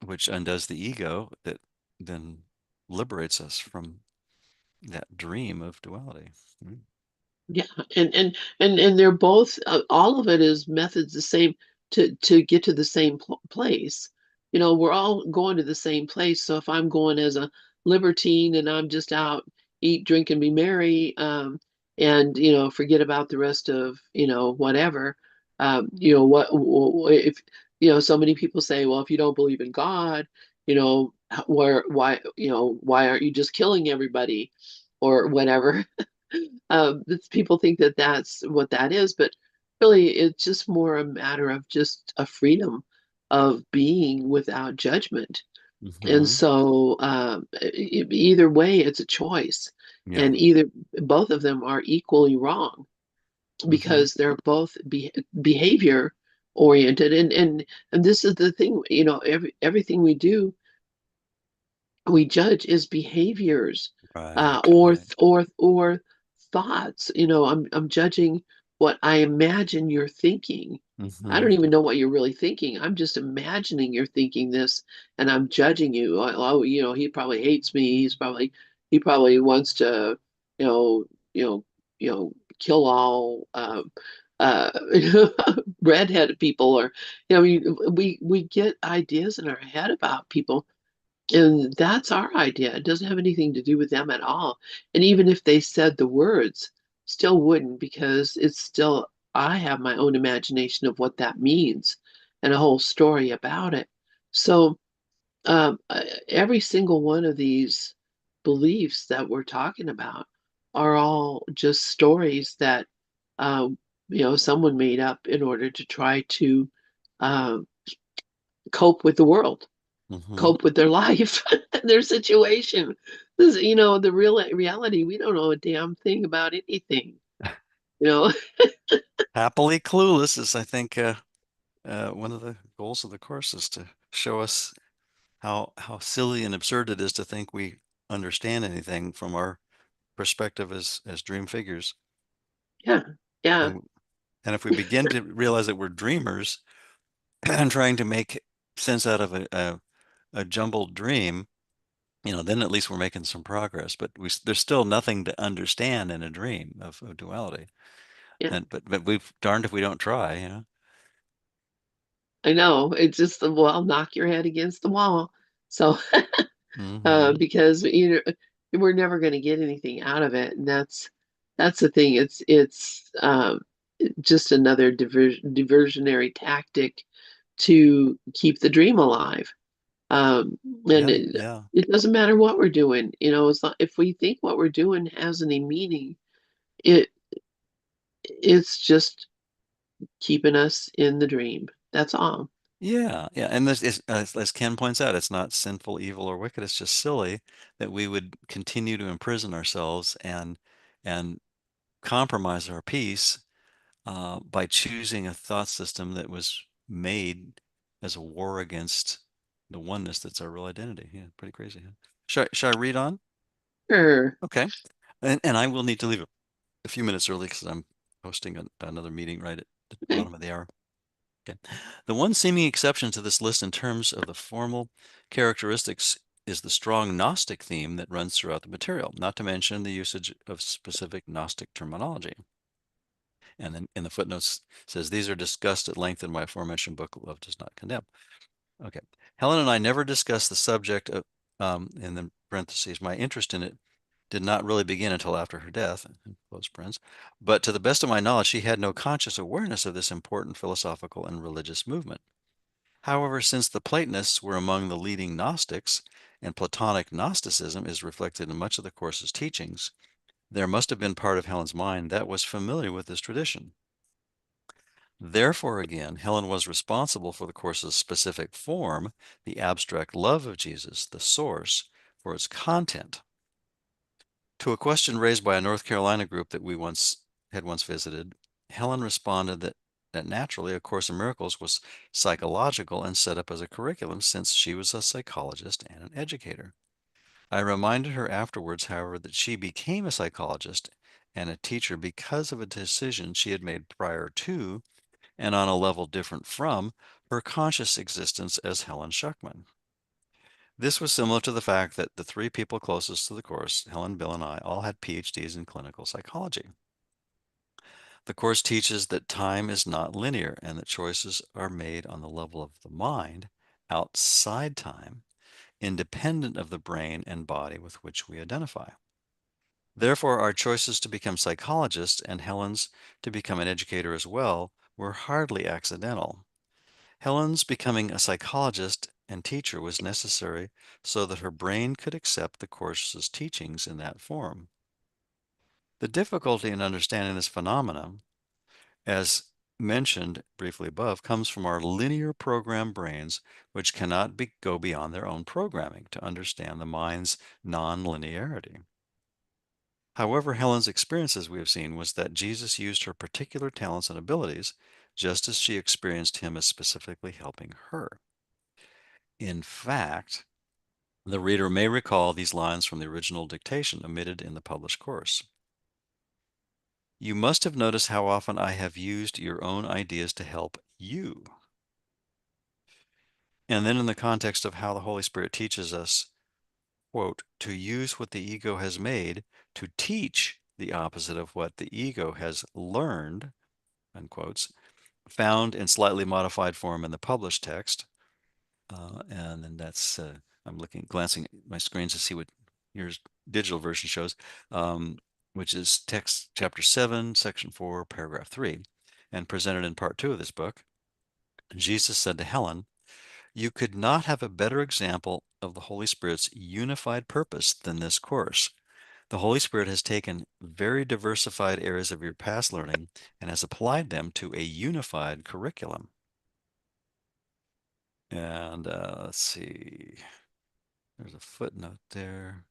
Speaker 2: which undoes the ego that then liberates us from that dream of duality. Mm.
Speaker 1: Yeah, and they're both all of it is methods the same to get to the same place. We're all going to the same place. So if I'm going as a libertine and I'm just out eat, drink, and be merry, and forget about the rest of whatever, if so many people say, well, if you don't believe in God, why aren't you just killing everybody or whatever? People think that that's what that is, but really it's just more a matter of just a freedom of being without judgment. And
Speaker 2: Hmm.
Speaker 1: so either way, it's a choice,
Speaker 2: Yeah.
Speaker 1: and either both of them are equally wrong
Speaker 2: Hmm.
Speaker 1: because they're both behavior oriented. And this is the thing, everything we do we judge is behaviors
Speaker 2: Right. Right.
Speaker 1: or thoughts. I'm judging what I imagine you're thinking. I
Speaker 2: Hmm.
Speaker 1: don't even know what you're really thinking. I'm just imagining you're thinking this, and I'm judging you. Oh, he probably hates me. he probably wants to, you know, you know, kill all uh, redheaded people, or we get ideas in our head about people, and that's our idea. It doesn't have anything to do with them at all. And even if they said the words, still wouldn't, because it's still, I have my own imagination of what that means and a whole story about it. So every single one of these beliefs that we're talking about are all just stories that someone made up in order to try to uh, cope with the world,
Speaker 2: Hmm.
Speaker 1: cope with their life, their situation. This, the real reality. We don't know a damn thing about anything. You know,
Speaker 2: Happily clueless is, I think, one of the goals of the course is to show us how silly and absurd it is to think we understand anything from our perspective as dream figures.
Speaker 1: yeah, yeah,
Speaker 2: And and if we begin to realize that we're dreamers and trying to make sense out of a jumbled dream, then at least we're making some progress. But there's still nothing to understand in a dream of duality.
Speaker 1: yeah.
Speaker 2: But we've darned if we don't try.
Speaker 1: I know. It's just, well, knock your head against the wall. So,
Speaker 2: Hmm.
Speaker 1: because we're never going to get anything out of it, and that's the thing. It's just another diversionary tactic to keep the dream alive. And
Speaker 2: Yeah,
Speaker 1: it,
Speaker 2: yeah.
Speaker 1: it doesn't matter what we're doing. It's not, if we think what we're doing has any meaning, it it's just keeping us in the dream. That's all.
Speaker 2: Yeah, yeah, and this is, as Ken points out, it's not sinful, evil, or wicked. It's just silly that we would continue to imprison ourselves and compromise our peace by choosing a thought system that was made as a war against the oneness that's our real identity. Yeah, pretty crazy. Huh? Shall I read on?
Speaker 1: Sure.
Speaker 2: Okay, and I will need to leave a few minutes early because I'm hosting another meeting right at the
Speaker 1: Okay.
Speaker 2: bottom of the hour. Okay. The one seeming exception to this list in terms of the formal characteristics is the strong Gnostic theme that runs throughout the material, not to mention the usage of specific Gnostic terminology. And then in the footnotes says these are discussed at length in my aforementioned book, Love Does Not Condemn. Okay. Helen and I never discussed the subject of, in the parentheses, my interest in it did not really begin until after her death, close friends. But to the best of my knowledge, she had no conscious awareness of this important philosophical and religious movement. However, since the Platonists were among the leading Gnostics, and Platonic Gnosticism is reflected in much of the Course's teachings, there must have been part of Helen's mind that was familiar with this tradition. Therefore, again, Helen was responsible for the Course's specific form, the abstract love of Jesus, the source, for its content. To a question raised by a North Carolina group that we once visited, Helen responded that naturally A Course in Miracles was psychological and set up as a curriculum since she was a psychologist and an educator. I reminded her afterwards, however, that she became a psychologist and a teacher because of a decision she had made prior to, and on a level different from, her conscious existence as Helen Schuckman. This was similar to the fact that the three people closest to the Course, Helen, Bill, and I, all had PhDs in clinical psychology. The Course teaches that time is not linear and that choices are made on the level of the mind, outside time, independent of the brain and body with which we identify. Therefore, our choices to become psychologists and Helen's to become an educator as well were hardly accidental. Helen's becoming a psychologist and teacher was necessary so that her brain could accept the Course's teachings in that form. The difficulty in understanding this phenomenon, as mentioned briefly above, comes from our linear program brains, which cannot go beyond their own programming to understand the mind's non-linearity. However, Helen's experience, as we have seen, was that Jesus used her particular talents and abilities, just as she experienced him as specifically helping her. In fact, the reader may recall these lines from the original dictation omitted in the published course. You must have noticed how often I have used your own ideas to help you. And then in the context of how the Holy Spirit teaches us quote, to use what the ego has made to teach the opposite of what the ego has learned, unquotes, found in slightly modified form in the published text. And then I'm glancing at my screens to see what your digital version shows, um, which is text chapter 7, section 4, paragraph 3, and presented in part 2 of this book. Jesus said to Helen, "You could not have a better example of the Holy Spirit's unified purpose than this course. The Holy Spirit has taken very diversified areas of your past learning and has applied them to a unified curriculum." And let's see, there's a footnote there.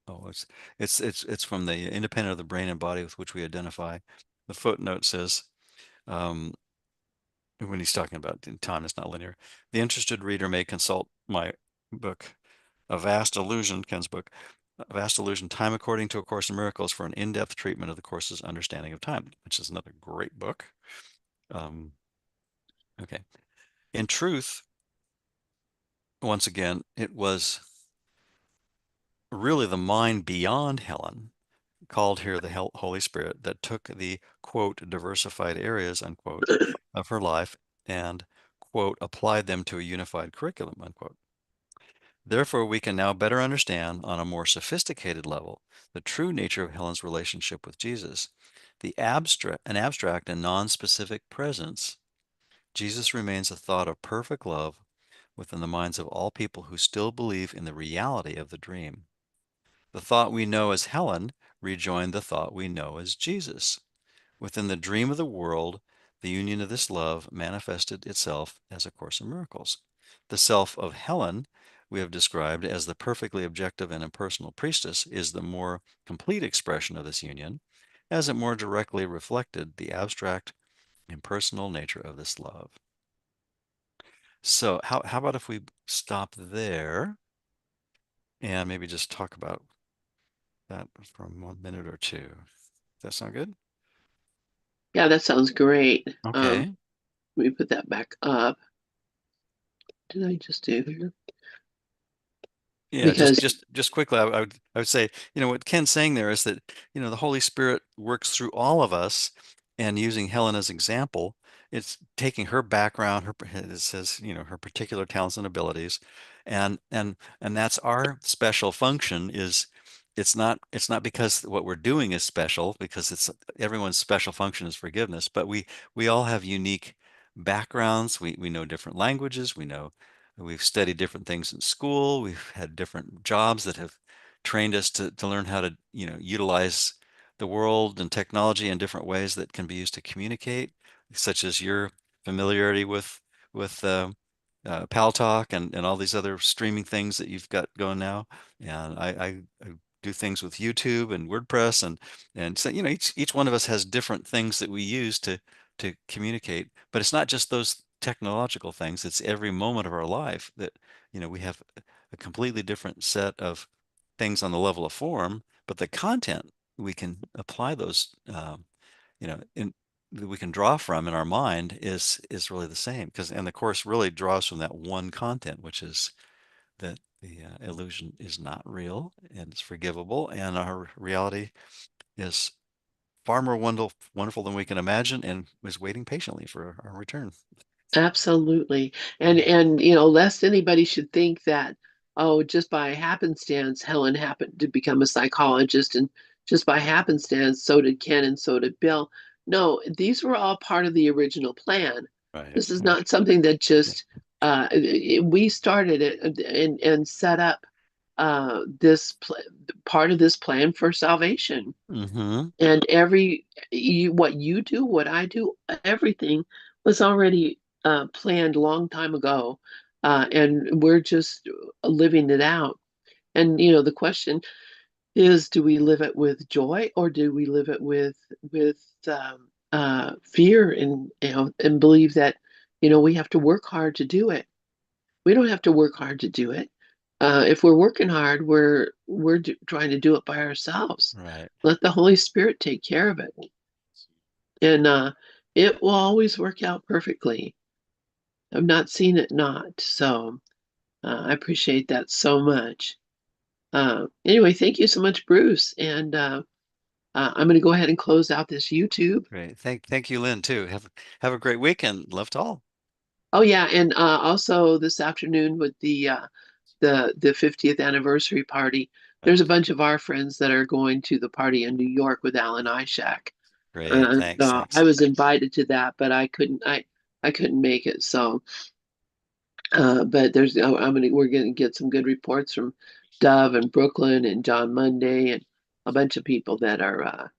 Speaker 2: Oh, it's from the independent of the brain and body with which we identify. The footnote says, um, when he's talking about time is not linear, the interested reader may consult my book, A Vast Illusion, Ken's book, A Vast Illusion, Time According to A Course in Miracles, for an in-depth treatment of the Course's understanding of time, which is another great book. Um, okay. In truth, once again, it was really the mind beyond Helen, called here the Holy Spirit, that took the, quote, diversified areas, unquote, of her life and, quote, applied them to a unified curriculum, unquote. Therefore, we can now better understand on a more sophisticated level the true nature of Helen's relationship with Jesus. An abstract and non-specific presence, Jesus remains a thought of perfect love within the minds of all people who still believe in the reality of the dream. The thought we know as Helen rejoined the thought we know as Jesus. Within the dream of the world, the union of this love manifested itself as A Course in Miracles. The self of Helen, we have described as the perfectly objective and impersonal priestess, is the more complete expression of this union, as it more directly reflected the abstract, impersonal nature of this love. So, how about if we stop there and maybe just talk about that for 1 minute or two? Does that sound good?
Speaker 1: Yeah, that sounds great.
Speaker 2: Okay.
Speaker 1: Let me put that back up. Did I just do here?
Speaker 2: Yeah,
Speaker 1: Because
Speaker 2: just quickly, I would say, what Ken's saying there is that, the Holy Spirit works through all of us, and using Helen as example, it's taking her background, it says, her particular talents and abilities, and that's our special function. It's not because what we're doing is special, because it's everyone's special function is forgiveness, but we all have unique backgrounds. We know different languages. We've studied different things in school. We've had different jobs that have trained us to learn how to, utilize the world and technology in different ways that can be used to communicate, such as your familiarity with Pal Talk and all these other streaming things that you've got going now. And I do things with YouTube and WordPress, and so, each one of us has different things that we use to communicate. But it's not just those technological things. It's every moment of our life that, we have a completely different set of things on the level of form, but the content we can apply those, in that we can draw from in our mind is really the same, and the course really draws from that one content, which is that the illusion is not real and it's forgivable, and our reality is far more wonderful than we can imagine, and is waiting patiently for our return.
Speaker 1: absolutely. And lest anybody should think that, oh, just by happenstance, Helen happened to become a psychologist, and just by happenstance, so did Ken and so did Bill. No, these were all part of the original plan.
Speaker 2: Right.
Speaker 1: This is
Speaker 2: Right.
Speaker 1: not something that
Speaker 2: Yeah.
Speaker 1: just we started it and set up part of this plan for salvation.
Speaker 2: Mm-hmm.
Speaker 1: And what you do, what I do, everything was already planned long time ago, and we're just living it out. And the question is, do we live it with joy, or do we live it with fear, and and believe that we have to work hard to do it? We don't have to work hard to do it. If we're working hard, we're trying to do it by ourselves.
Speaker 2: Right.
Speaker 1: Let the Holy Spirit take care of it, and it will always work out perfectly. I've not seen it not, so I appreciate that so much. Anyway, thank you so much, Bruce. And I'm going to go ahead and close out this YouTube.
Speaker 2: Great. Thank you, Lynn, too. Have a great weekend. Love to all.
Speaker 1: Oh yeah, and also this afternoon with the 50th anniversary party, there's a
Speaker 2: Right.
Speaker 1: bunch of our friends that are going to the party in New York with Alan Ishak.
Speaker 2: Great.
Speaker 1: And
Speaker 2: Thanks.
Speaker 1: I
Speaker 2: Thanks.
Speaker 1: was invited to that, but I couldn't make it. So, but we're gonna get some good reports from Dove and Brooklyn and John Monday and a bunch of people that are